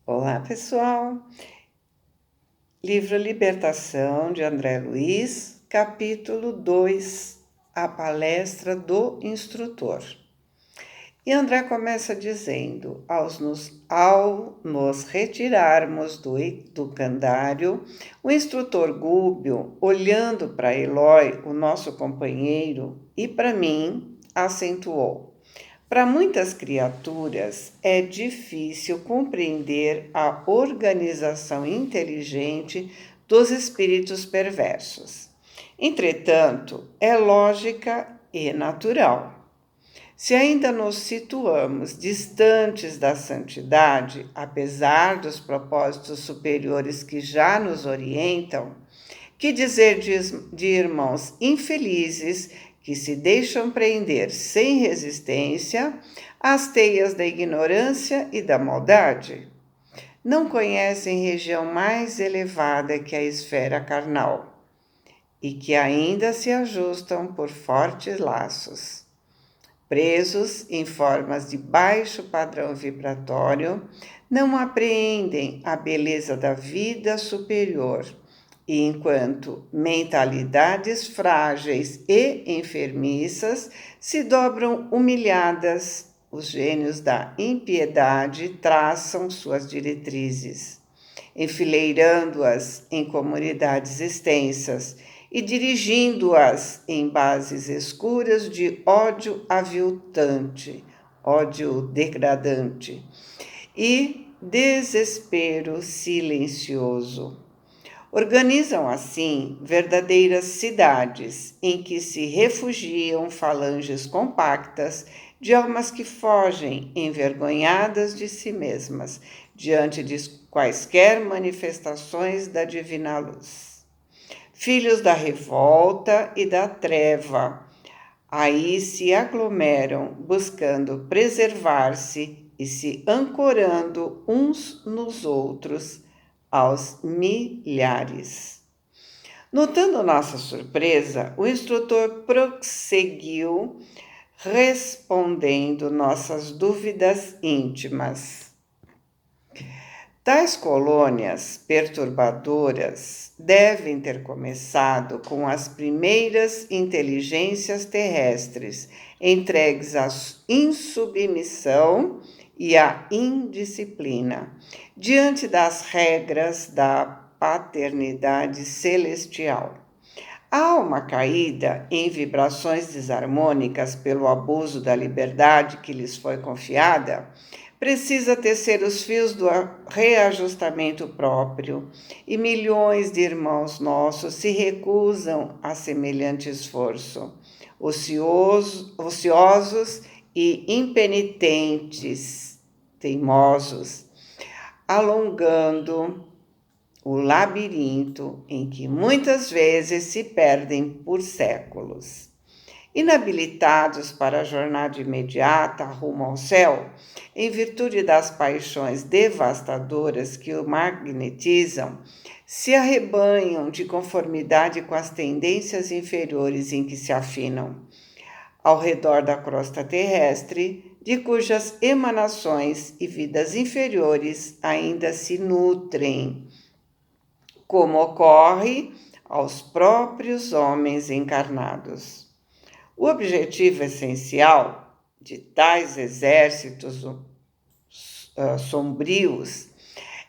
Olá, pessoal! Livro Libertação, de André Luiz, capítulo 2, A Palestra do Instrutor. E André começa dizendo: ao nos retirarmos do educandário, o instrutor Gúbio, olhando para Eloy, o nosso companheiro, e para mim, acentuou: para muitas criaturas é difícil compreender a organização inteligente dos espíritos perversos. Entretanto, é lógica e natural. Se ainda nos situamos distantes da santidade, apesar dos propósitos superiores que já nos orientam, que dizer de irmãos infelizes que se deixam prender sem resistência às teias da ignorância e da maldade? Não conhecem região mais elevada que a esfera carnal e que ainda se ajustam por fortes laços. Presos em formas de baixo padrão vibratório, não apreendem a beleza da vida superior e enquanto mentalidades frágeis e enfermiças se dobram humilhadas, os gênios da impiedade traçam suas diretrizes, enfileirando-as em comunidades extensas e dirigindo-as em bases escuras de ódio aviltante, ódio degradante e desespero silencioso. Organizam assim verdadeiras cidades em que se refugiam falanges compactas de almas que fogem envergonhadas de si mesmas diante de quaisquer manifestações da divina luz. Filhos da revolta e da treva, aí se aglomeram buscando preservar-se e se ancorando uns nos outros aos milhares. Notando nossa surpresa, o instrutor prosseguiu respondendo nossas dúvidas íntimas. Tais colônias perturbadoras devem ter começado com as primeiras inteligências terrestres, entregues à insubmissão e à indisciplina, diante das regras da paternidade celestial. A alma caída em vibrações desarmônicas pelo abuso da liberdade que lhes foi confiada, precisa tecer os fios do reajustamento próprio, e milhões de irmãos nossos se recusam a semelhante esforço, ociosos e impenitentes, teimosos, alongando o labirinto em que muitas vezes se perdem por séculos. Inabilitados para a jornada imediata rumo ao céu, em virtude das paixões devastadoras que o magnetizam, se arrebanham de conformidade com as tendências inferiores em que se afinam, ao redor da crosta terrestre, de cujas emanações e vidas inferiores ainda se nutrem, como ocorre aos próprios homens encarnados. O objetivo essencial de tais exércitos sombrios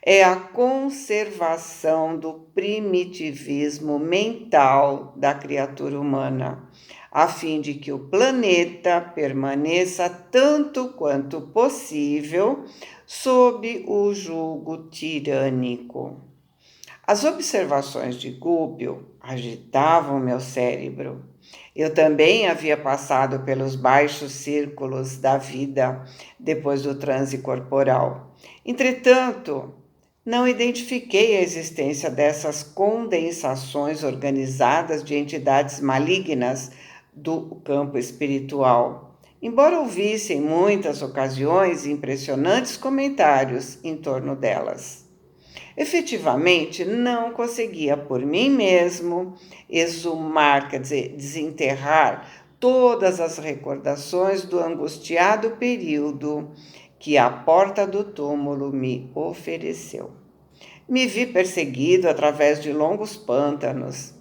é a conservação do primitivismo mental da criatura humana, a fim de que o planeta permaneça tanto quanto possível sob o jugo tirânico. As observações de Gúbio agitavam meu cérebro. Eu também havia passado pelos baixos círculos da vida depois do transe corporal. Entretanto, não identifiquei a existência dessas condensações organizadas de entidades malignas do campo espiritual, embora ouvisse em muitas ocasiões impressionantes comentários em torno delas. Efetivamente, não conseguia por mim mesmo exumar, quer dizer, desenterrar todas as recordações do angustiado período que a porta do túmulo me ofereceu. Me vi perseguido através de longos pântanos.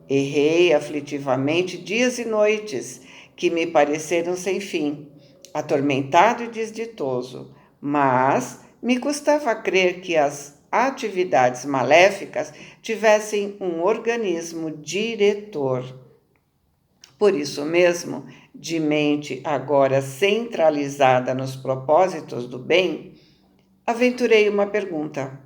Errei aflitivamente dias e noites que me pareceram sem fim, atormentado e desditoso, mas me custava crer que as atividades maléficas tivessem um organismo diretor. Por isso mesmo, de mente agora centralizada nos propósitos do bem, aventurei uma pergunta: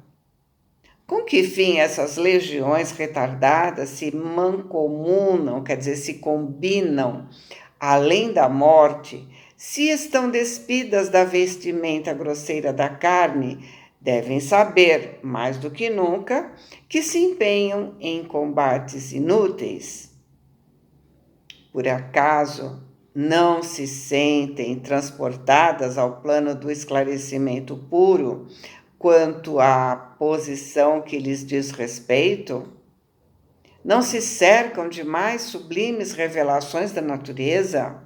com que fim essas legiões retardadas se mancomunam, quer dizer, se combinam além da morte, se estão despidas da vestimenta grosseira da carne, devem saber, mais do que nunca, que se empenham em combates inúteis. Por acaso não se sentem transportadas ao plano do esclarecimento puro quanto à posição que lhes diz respeito? Não se cercam de mais sublimes revelações da natureza?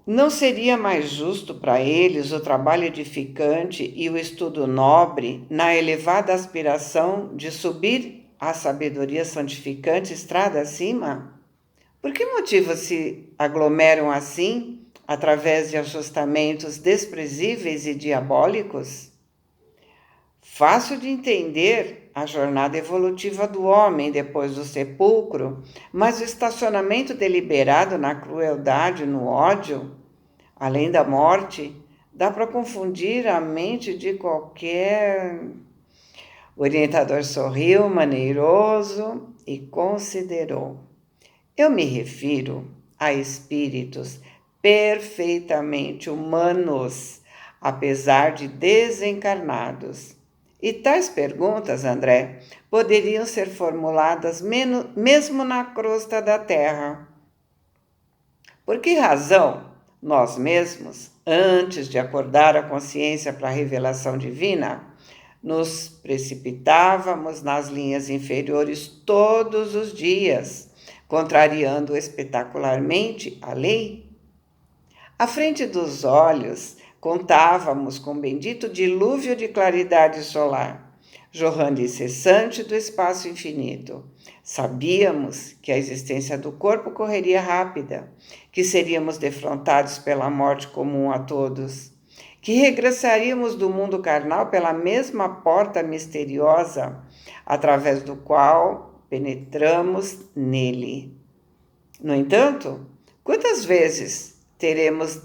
Não seria mais justo para eles o trabalho edificante e o estudo nobre na elevada aspiração de subir à sabedoria santificante estrada acima? Por que motivo se aglomeram assim, através de ajustamentos desprezíveis e diabólicos? Fácil de entender a jornada evolutiva do homem depois do sepulcro, mas o estacionamento deliberado na crueldade e no ódio, além da morte, dá para confundir a mente de qualquer. O orientador sorriu, maneiroso, e considerou: eu me refiro a espíritos perfeitamente humanos, apesar de desencarnados. E tais perguntas, André, poderiam ser formuladas mesmo na crosta da terra. Por que razão nós mesmos, antes de acordar a consciência para a revelação divina, nos precipitávamos nas linhas inferiores todos os dias, contrariando espetacularmente a lei? À frente dos olhos, contávamos com o bendito dilúvio de claridade solar, jorrando incessante do espaço infinito. Sabíamos que a existência do corpo correria rápida, que seríamos defrontados pela morte comum a todos, que regressaríamos do mundo carnal pela mesma porta misteriosa, através do qual penetramos nele. No entanto, quantas vezes teremos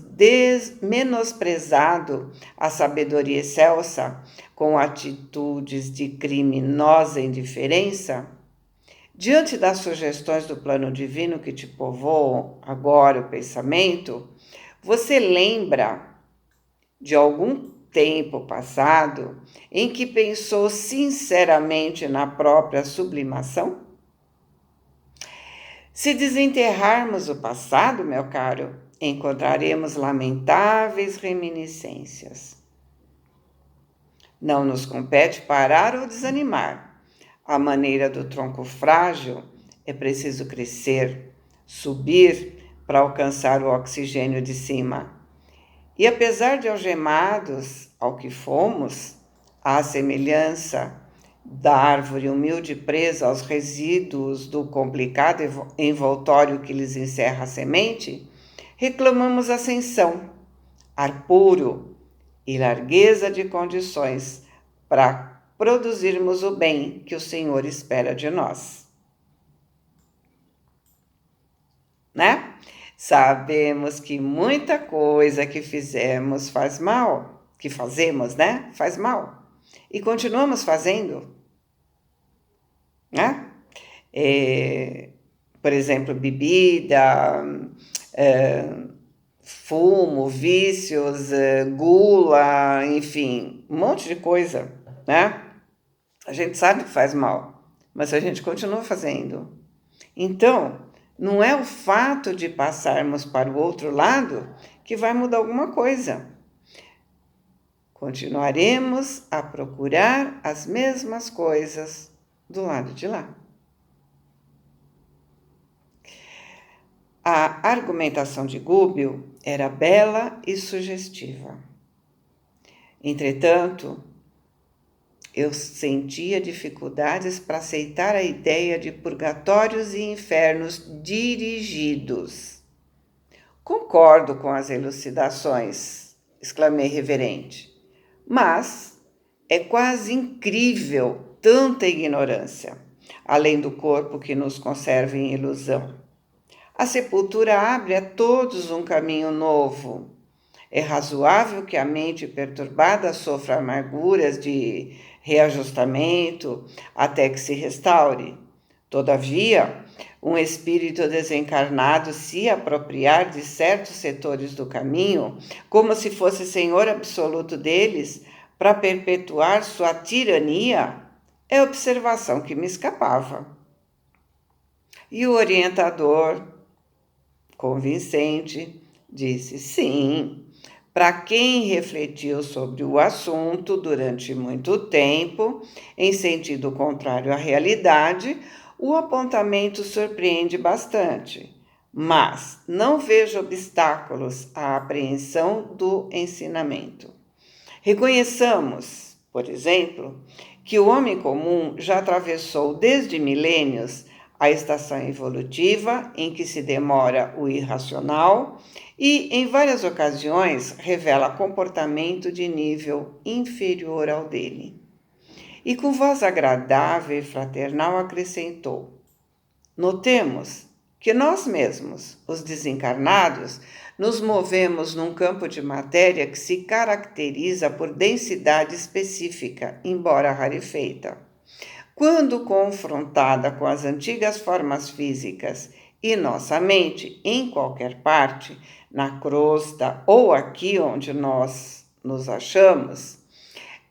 menosprezado a sabedoria excelsa com atitudes de criminosa indiferença? Diante das sugestões do plano divino que te povoam agora o pensamento, você lembra de algum tempo passado em que pensou sinceramente na própria sublimação? Se desenterrarmos o passado, meu caro, encontraremos lamentáveis reminiscências. Não nos compete parar ou desanimar. À maneira do tronco frágil, é preciso crescer, subir para alcançar o oxigênio de cima. E apesar de algemados ao que fomos, à semelhança da árvore humilde presa aos resíduos do complicado envoltório que lhes encerra a semente, reclamamos ascensão, ar puro e largueza de condições para produzirmos o bem que o Senhor espera de nós. Né? Sabemos que muita coisa que fizemos faz mal, que fazemos, né? Faz mal. E continuamos fazendo, né? Por exemplo, bebida, fumo, vícios, gula, enfim, um monte de coisa, né? A gente sabe que faz mal, mas a gente continua fazendo. Então, não é o fato de passarmos para o outro lado que vai mudar alguma coisa. Continuaremos a procurar as mesmas coisas do lado de lá. A argumentação de Gubbio era bela e sugestiva. Entretanto, eu sentia dificuldades para aceitar a ideia de purgatórios e infernos dirigidos. Concordo com as elucidações, exclamei reverente, mas é quase incrível tanta ignorância, além do corpo que nos conserva em ilusão. A sepultura abre a todos um caminho novo. É razoável que a mente perturbada sofra amarguras de reajustamento até que se restaure. Todavia, um espírito desencarnado se apropriar de certos setores do caminho, como se fosse senhor absoluto deles, para perpetuar sua tirania, é observação que me escapava. E o orientador, convincente, disse: sim, para quem refletiu sobre o assunto durante muito tempo, em sentido contrário à realidade, o apontamento surpreende bastante, mas não vejo obstáculos à apreensão do ensinamento. Reconheçamos, por exemplo, que o homem comum já atravessou desde milênios a estação evolutiva em que se demora o irracional e, em várias ocasiões, revela comportamento de nível inferior ao dele. E com voz agradável e fraternal acrescentou: notemos que nós mesmos, os desencarnados, nos movemos num campo de matéria que se caracteriza por densidade específica, embora rarefeita. Quando confrontada com as antigas formas físicas e nossa mente, em qualquer parte, na crosta ou aqui onde nós nos achamos,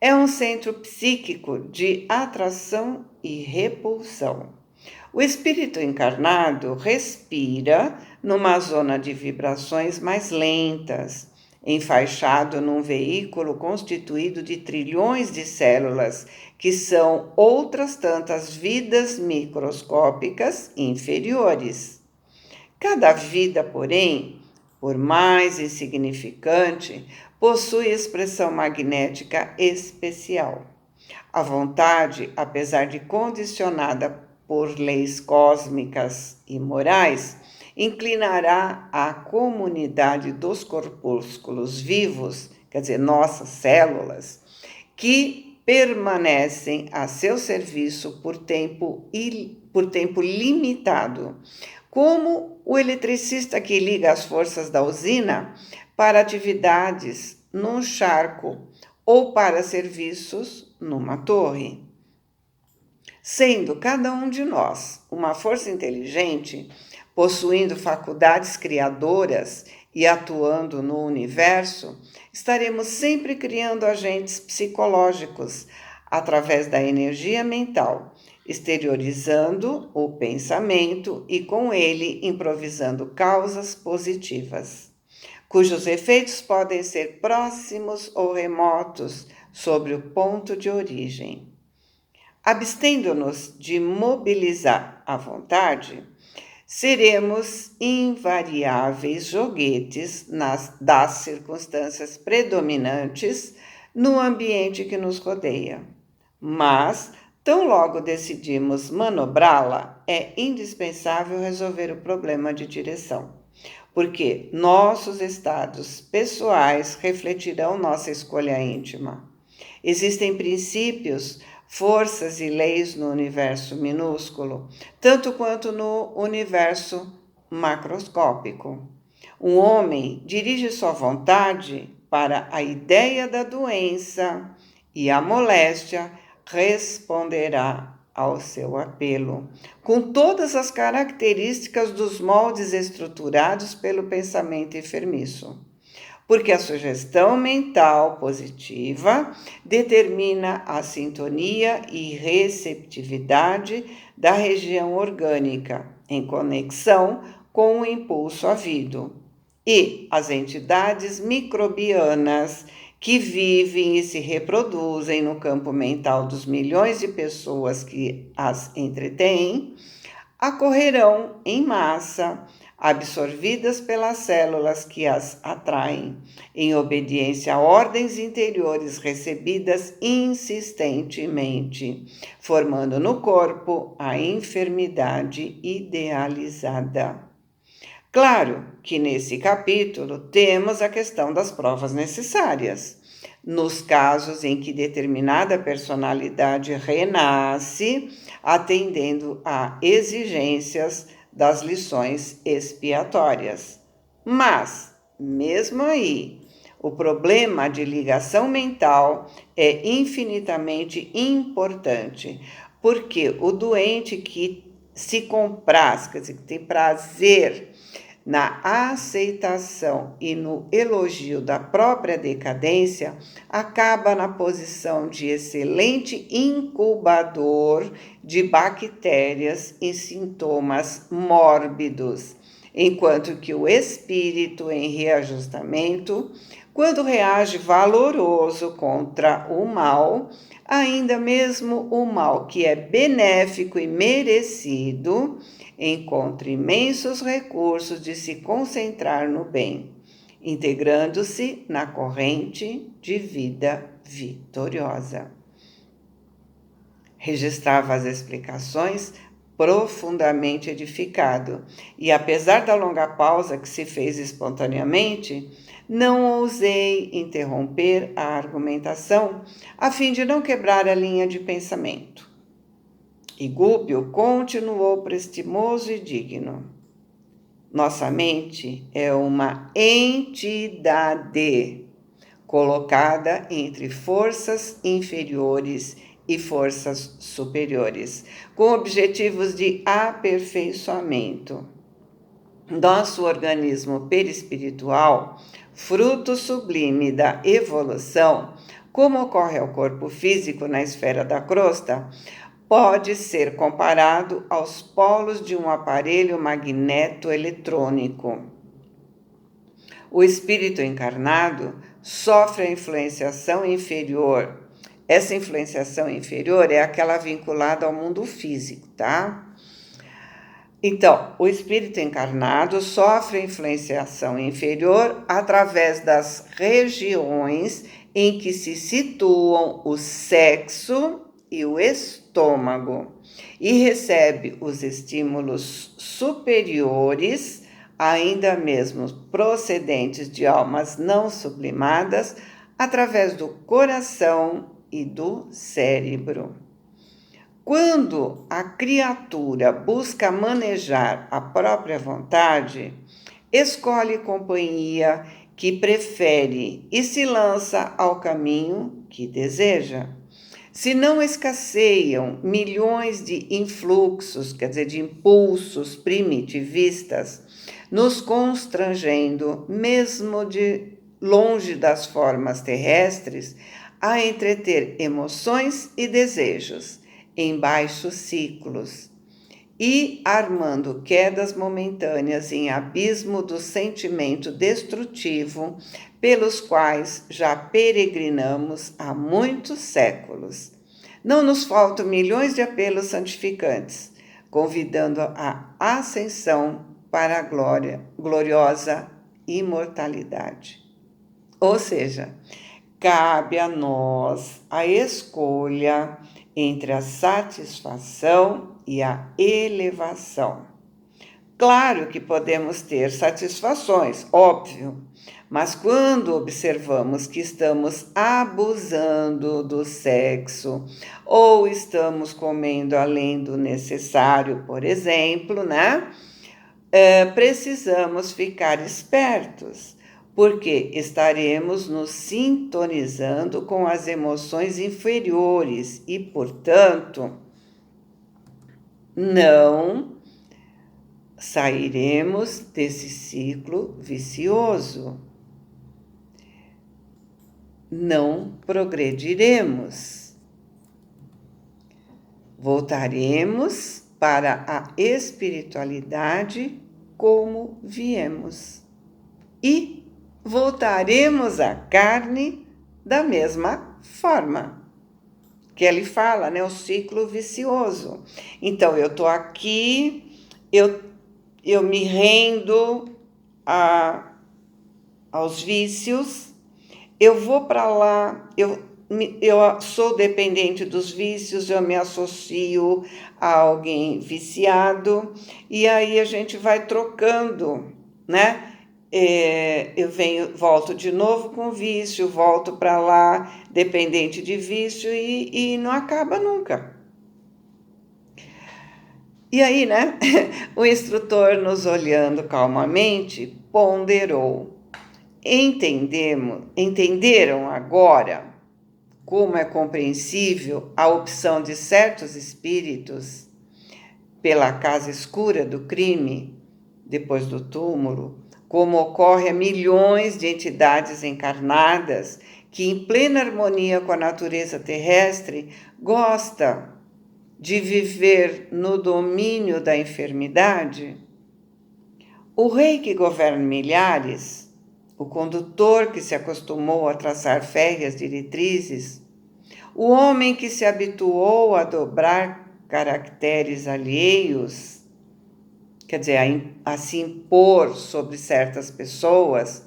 é um centro psíquico de atração e repulsão. O espírito encarnado respira numa zona de vibrações mais lentas, enfaixado num veículo constituído de trilhões de células, que são outras tantas vidas microscópicas inferiores. Cada vida, porém, por mais insignificante, possui expressão magnética especial. A vontade, apesar de condicionada por leis cósmicas e morais, inclinará a comunidade dos corpúsculos vivos, quer dizer, nossas células, que permanecem a seu serviço por tempo limitado, como o eletricista que liga as forças da usina para atividades num charco ou para serviços numa torre. Sendo cada um de nós uma força inteligente, possuindo faculdades criadoras e atuando no universo, estaremos sempre criando agentes psicológicos através da energia mental, exteriorizando o pensamento e com ele improvisando causas positivas, cujos efeitos podem ser próximos ou remotos sobre o ponto de origem. Abstendo-nos de mobilizar a vontade, seremos invariáveis joguetes das circunstâncias predominantes no ambiente que nos rodeia. Mas, tão logo decidimos manobrá-la, é indispensável resolver o problema de direção, porque nossos estados pessoais refletirão nossa escolha íntima. Existem princípios, forças e leis no universo minúsculo, tanto quanto no universo macroscópico. Um homem dirige sua vontade para a ideia da doença e a moléstia responderá ao seu apelo, com todas as características dos moldes estruturados pelo pensamento enfermiço. Porque a sugestão mental positiva determina a sintonia e receptividade da região orgânica, em conexão com o impulso havido. E as entidades microbianas que vivem e se reproduzem no campo mental dos milhões de pessoas que as entretêm, acorrerão em massa absorvidas pelas células que as atraem, em obediência a ordens interiores recebidas insistentemente, formando no corpo a enfermidade idealizada. Claro que nesse capítulo temos a questão das provas necessárias. Nos casos em que determinada personalidade renasce, atendendo a exigências das lições expiatórias. Mas, mesmo aí, o problema de ligação mental é infinitamente importante, porque o doente que se compraz, quer dizer, que tem prazer na aceitação e no elogio da própria decadência, acaba na posição de excelente incubador de bactérias e sintomas mórbidos, enquanto que o espírito em reajustamento, quando reage valoroso contra o mal, ainda mesmo o mal que é benéfico e merecido, encontra imensos recursos de se concentrar no bem, integrando-se na corrente de vida vitoriosa. Registrava as explicações profundamente edificado, e apesar da longa pausa que se fez espontaneamente, não ousei interromper a argumentação a fim de não quebrar a linha de pensamento. E Gúbio continuou prestimoso e digno. Nossa mente é uma entidade colocada entre forças inferiores e forças superiores, com objetivos de aperfeiçoamento. Nosso organismo perispiritual, fruto sublime da evolução, como ocorre ao corpo físico na esfera da crosta, pode ser comparado aos polos de um aparelho magneto-eletrônico. O espírito encarnado sofre a influenciação inferior. Essa influenciação inferior é aquela vinculada ao mundo físico, tá? Então, o espírito encarnado sofre a influenciação inferior através das regiões em que se situam o sexo e o estômago, e recebe os estímulos superiores, ainda mesmo procedentes de almas não sublimadas, através do coração e do cérebro. Quando a criatura busca manejar a própria vontade, escolhe companhia que prefere e se lança ao caminho que deseja. Se não escasseiam milhões de influxos, quer dizer, de impulsos primitivistas, nos constrangendo, mesmo de longe das formas terrestres, a entreter emoções e desejos em baixos ciclos e armando quedas momentâneas em abismo do sentimento destrutivo pelos quais já peregrinamos há muitos séculos. Não nos faltam milhões de apelos santificantes, convidando a ascensão para a gloriosa imortalidade. Ou seja, cabe a nós a escolha entre a satisfação e a elevação. Claro que podemos ter satisfações, óbvio, mas quando observamos que estamos abusando do sexo ou estamos comendo além do necessário, por exemplo, né? Precisamos ficar espertos, porque estaremos nos sintonizando com as emoções inferiores e, portanto, não sairemos desse ciclo vicioso. Não progrediremos. Voltaremos para a espiritualidade como viemos. E voltaremos à carne da mesma forma. Que ele fala, né? O ciclo vicioso. Então, eu estou aqui, eu me rendo aos vícios, eu vou para lá, eu sou dependente dos vícios, eu me associo a alguém viciado, e aí a gente vai trocando, né? Eu volto de novo com vício, volto para lá dependente de vício e não acaba nunca. E aí, né? O instrutor, nos olhando calmamente, ponderou. Entenderam agora como é compreensível a opção de certos espíritos pela casa escura do crime, depois do túmulo, como ocorre a milhões de entidades encarnadas que, em plena harmonia com a natureza terrestre, gosta de viver no domínio da enfermidade? O rei que governa milhares, o condutor que se acostumou a traçar férreas diretrizes, o homem que se habituou a dobrar caracteres alheios, quer dizer, a se impor sobre certas pessoas,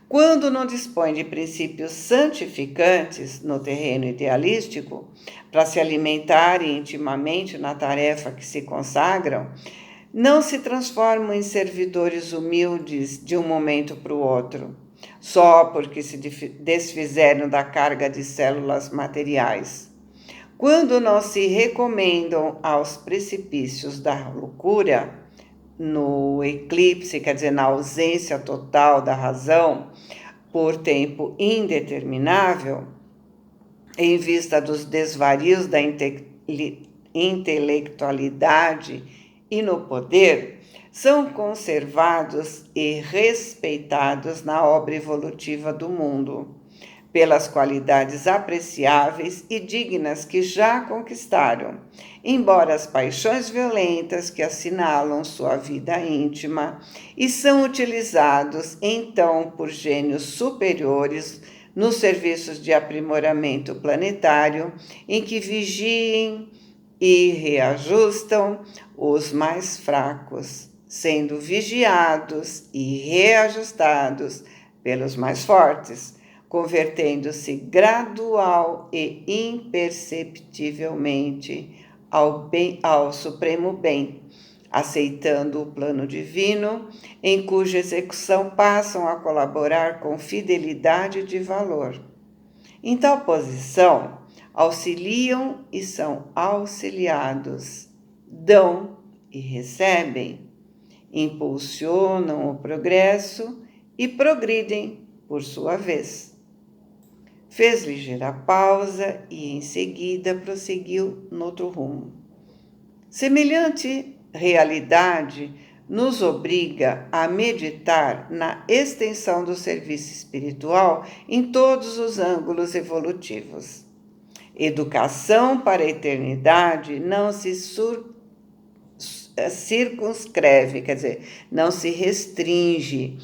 quando não dispõe de princípios santificantes no terreno idealístico, para se alimentarem intimamente na tarefa que se consagram, não se transformam em servidores humildes de um momento para o outro, só porque se desfizeram da carga de células materiais. Quando não se recomendam aos precipícios da loucura, no eclipse, quer dizer, na ausência total da razão, por tempo indeterminável, em vista dos desvarios da intelectualidade e no poder, são conservados e respeitados na obra evolutiva do mundo, pelas qualidades apreciáveis e dignas que já conquistaram, embora as paixões violentas que assinalam sua vida íntima e são utilizados então por gênios superiores nos serviços de aprimoramento planetário, em que vigiem e reajustam os mais fracos, sendo vigiados e reajustados pelos mais fortes, convertendo-se gradual e imperceptivelmente ao supremo bem, aceitando o plano divino, em cuja execução passam a colaborar com fidelidade de valor. Em tal posição, auxiliam e são auxiliados, dão e recebem, impulsionam o progresso e progridem por sua vez. Fez ligeira pausa e em seguida prosseguiu noutro rumo. Semelhante realidade nos obriga a meditar na extensão do serviço espiritual em todos os ângulos evolutivos. Educação para a eternidade não se circunscreve, quer dizer, não se restringe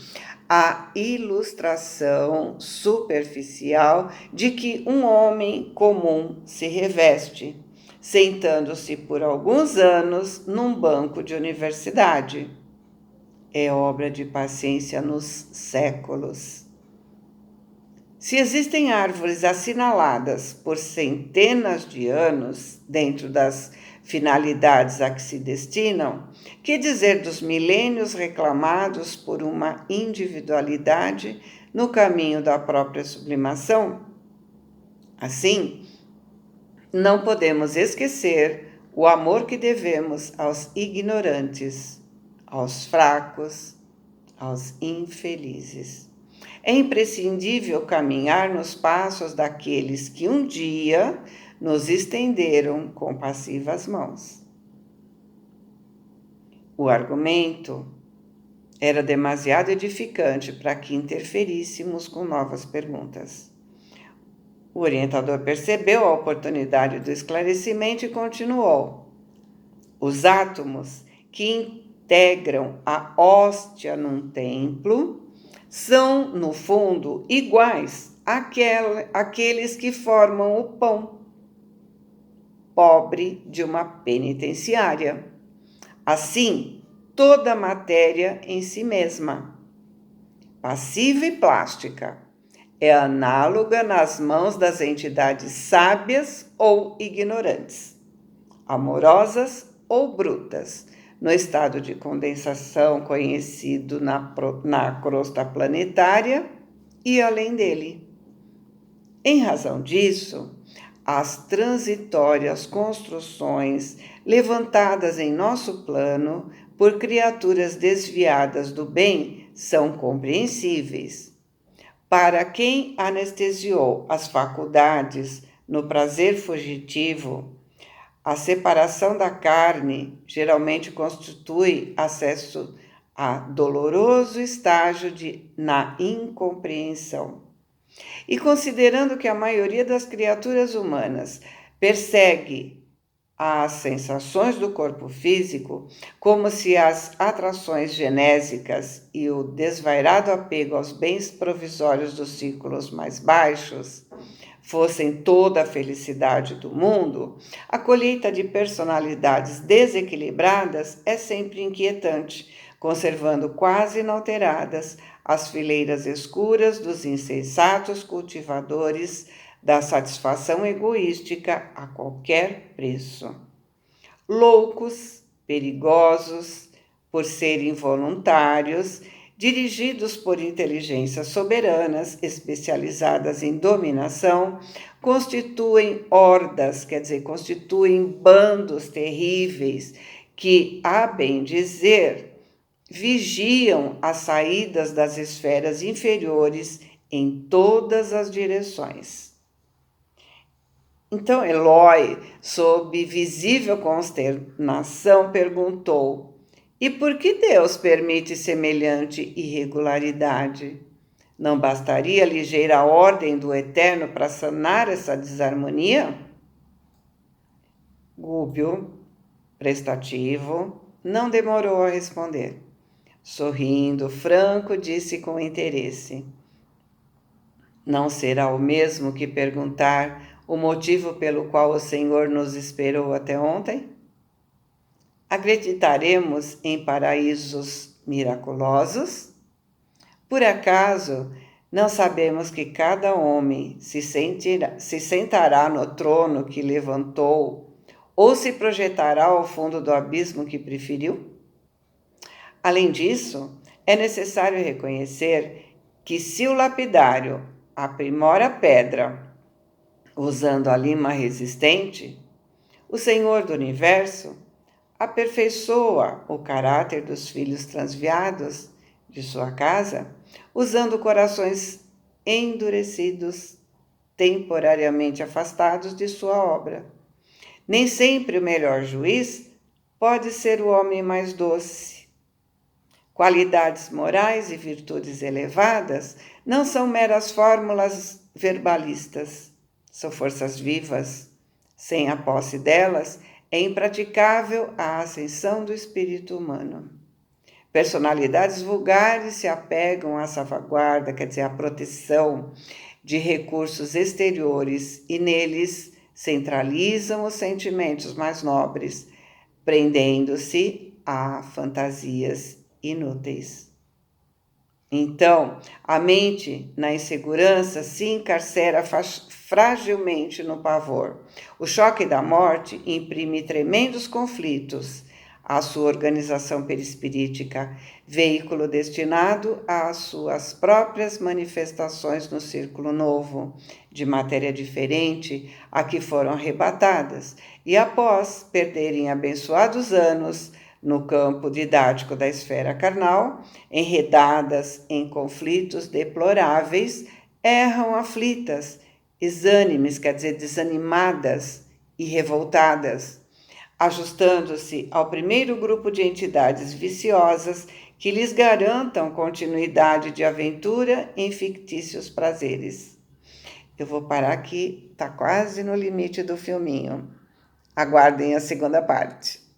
à ilustração superficial de que um homem comum se reveste, sentando-se por alguns anos num banco de universidade. É obra de paciência nos séculos. Se existem árvores assinaladas por centenas de anos dentro das finalidades a que se destinam, que dizer dos milênios reclamados por uma individualidade no caminho da própria sublimação? Assim, não podemos esquecer o amor que devemos aos ignorantes, aos fracos, aos infelizes. É imprescindível caminhar nos passos daqueles que um dia nos estenderam compassivas mãos. O argumento era demasiado edificante para que interferíssemos com novas perguntas. O orientador percebeu a oportunidade do esclarecimento e continuou. Os átomos que integram a hóstia num templo são, no fundo, iguais àqueles que formam o pão pobre de uma penitenciária. Assim, toda a matéria em si mesma. Passiva e plástica, é análoga nas mãos das entidades sábias ou ignorantes, amorosas ou brutas, no estado de condensação conhecido na crosta planetária e além dele. Em razão disso, as transitórias construções levantadas em nosso plano por criaturas desviadas do bem são compreensíveis. Para quem anestesiou as faculdades no prazer fugitivo, a separação da carne geralmente constitui acesso a doloroso estágio na incompreensão. E considerando que a maioria das criaturas humanas persegue as sensações do corpo físico, como se as atrações genésicas e o desvairado apego aos bens provisórios dos círculos mais baixos fossem toda a felicidade do mundo, a colheita de personalidades desequilibradas é sempre inquietante, conservando quase inalteradas as fileiras escuras dos insensatos cultivadores da satisfação egoística a qualquer preço. Loucos, perigosos, por serem voluntários, dirigidos por inteligências soberanas especializadas em dominação, constituem hordas, constituem bandos terríveis que, a bem dizer, vigiam as saídas das esferas inferiores em todas as direções. Então Eloi, sob visível consternação, perguntou: e por que Deus permite semelhante irregularidade? Não bastaria a ligeira ordem do Eterno para sanar essa desarmonia? Gúbio, prestativo, não demorou a responder. Sorrindo, Franco disse com interesse: não será o mesmo que perguntar o motivo pelo qual o Senhor nos esperou até ontem? Acreditaremos em paraísos miraculosos? Por acaso, não sabemos que cada homem se sentará no trono que levantou ou se projetará ao fundo do abismo que preferiu? Além disso, é necessário reconhecer que se o lapidário aprimora a pedra usando a lima resistente, o Senhor do Universo aperfeiçoa o caráter dos filhos transviados de sua casa, usando corações endurecidos, temporariamente afastados de sua obra. Nem sempre o melhor juiz pode ser o homem mais doce. Qualidades morais e virtudes elevadas não são meras fórmulas verbalistas, são forças vivas. Sem a posse delas, é impraticável a ascensão do espírito humano. Personalidades vulgares se apegam à salvaguarda, à proteção de recursos exteriores e neles centralizam os sentimentos mais nobres, prendendo-se a fantasias inúteis. Então, a mente, na insegurança, se encarcera fragilmente no pavor. O choque da morte imprime tremendos conflitos à sua organização perispirítica, veículo destinado às suas próprias manifestações no círculo novo, de matéria diferente a que foram arrebatadas, e após perderem abençoados anos no campo didático da esfera carnal, enredadas em conflitos deploráveis, erram aflitas, exânimes, desanimadas e revoltadas, ajustando-se ao primeiro grupo de entidades viciosas que lhes garantam continuidade de aventura em fictícios prazeres. Eu vou parar aqui, está quase no limite do filminho. Aguardem a segunda parte.